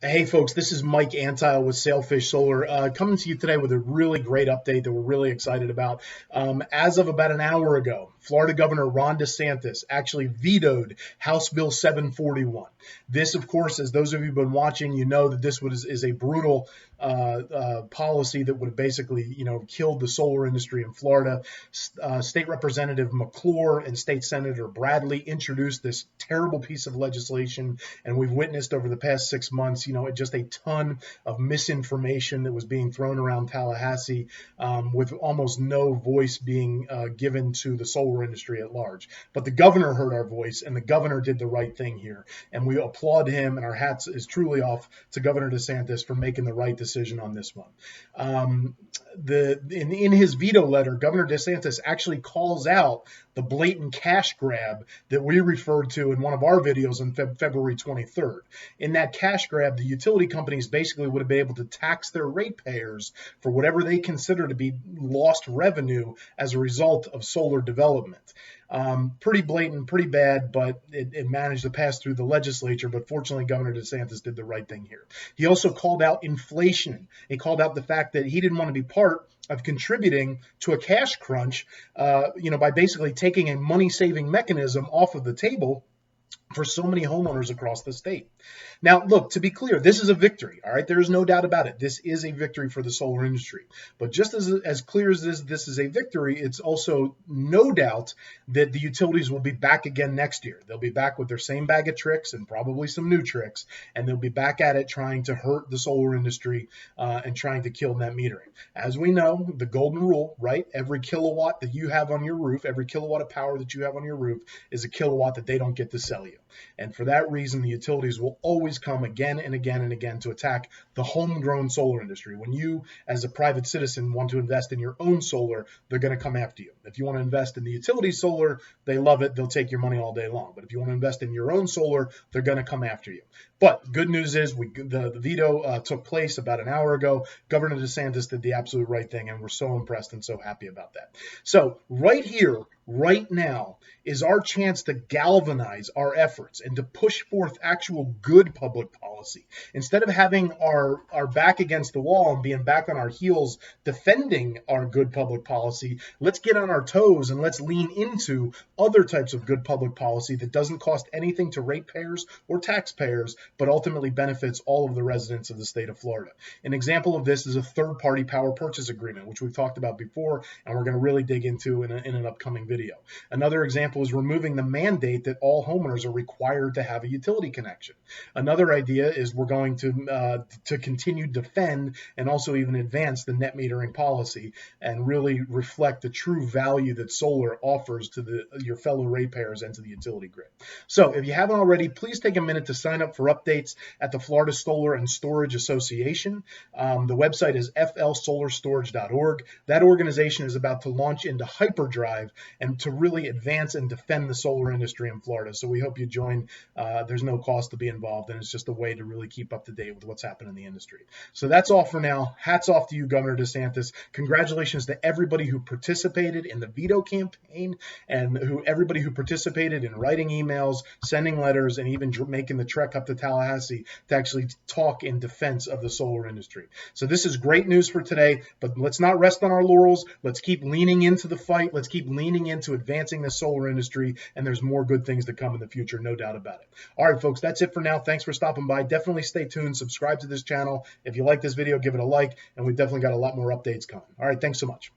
Hey folks, this is Mike Antile with Sailfish Solar, coming to you today with a really great update that we're really excited about. As of about an hour ago, Florida Governor Ron DeSantis actually vetoed House Bill 741. This, of course, as those of you who've been watching, you know that this is a brutal policy that would have basically, killed the solar industry in Florida. State Representative McClure and State Senator Bradley introduced this terrible piece of legislation, and we've witnessed over the past 6 months, just a ton of misinformation that was being thrown around Tallahassee, with almost no voice being given to the solar industry at large. But the governor heard our voice, and the governor did the right thing here. And we applaud him, and our hats is truly off to Governor DeSantis for making the right decision on this one. In his veto letter, Governor DeSantis actually calls out the blatant cash grab that we referred to in one of our videos on February 23rd. In that cash grab, the utility companies basically would have been able to tax their ratepayers for whatever they consider to be lost revenue as a result of solar development. Pretty blatant, pretty bad, but it managed to pass through the legislature. But fortunately, Governor DeSantis did the right thing here. He also called out inflation. He called out the fact that he didn't want to be part of contributing to a cash crunch, by basically taking a money-saving mechanism off of the table for so many homeowners across the state. Now, look, to be clear, this is a victory, all right? There is no doubt about it. This is a victory for the solar industry. But just as clear as this is a victory, it's also no doubt that the utilities will be back again next year. They'll be back with their same bag of tricks and probably some new tricks, and they'll be back at it trying to hurt the solar industry and trying to kill net metering. As we know, the golden rule, right? Every kilowatt that you have on your roof, every kilowatt of power that you have on your roof is a kilowatt that they don't get to sell you. And for that reason, the utilities will always come again and again and again to attack the homegrown solar industry. When you, as a private citizen, want to invest in your own solar, they're going to come after you. If you want to invest in the utility solar, they love it. They'll take your money all day long. But if you want to invest in your own solar, they're going to come after you. But good news is the veto took place about an hour ago. Governor DeSantis did the absolute right thing, and we're so impressed and so happy about that. So right here, right now, is our chance to galvanize our efforts and to push forth actual good public policy. Instead of having our back against the wall and being back on our heels defending our good public policy, let's get on our toes and let's lean into other types of good public policy that doesn't cost anything to ratepayers or taxpayers, but ultimately benefits all of the residents of the state of Florida. An example of this is a third-party power purchase agreement, which we've talked about before, and we're going to really dig into in an upcoming video. Another example is removing the mandate that all homeowners are required to have a utility connection. Another idea is we're going to continue to defend and also even advance the net metering policy and really reflect the true value that solar offers to your fellow ratepayers and to the utility grid. So if you haven't already, please take a minute to sign up for updates at the Florida Solar and Storage Association. The website is flsolarstorage.org. That organization is about to launch into hyperdrive and to really advance and defend the solar industry in Florida. So we hope you join. There's no cost to be involved, and it's just a way to really keep up to date with what's happening in the industry. So that's all for now. Hats off to you, Governor DeSantis. Congratulations to everybody who participated in the veto campaign and everybody who participated in writing emails, sending letters, and even making the trek up to Tallahassee to actually talk in defense of the solar industry. So this is great news for today, but let's not rest on our laurels. Let's keep leaning into the fight. Let's keep leaning into advancing the solar industry, and there's more good things to come in the future, no doubt about it. All right, folks, that's it for now. Thanks for stopping by. Definitely stay tuned. Subscribe to this channel. If you like this video, give it a like, and we've definitely got a lot more updates coming. All right, thanks so much.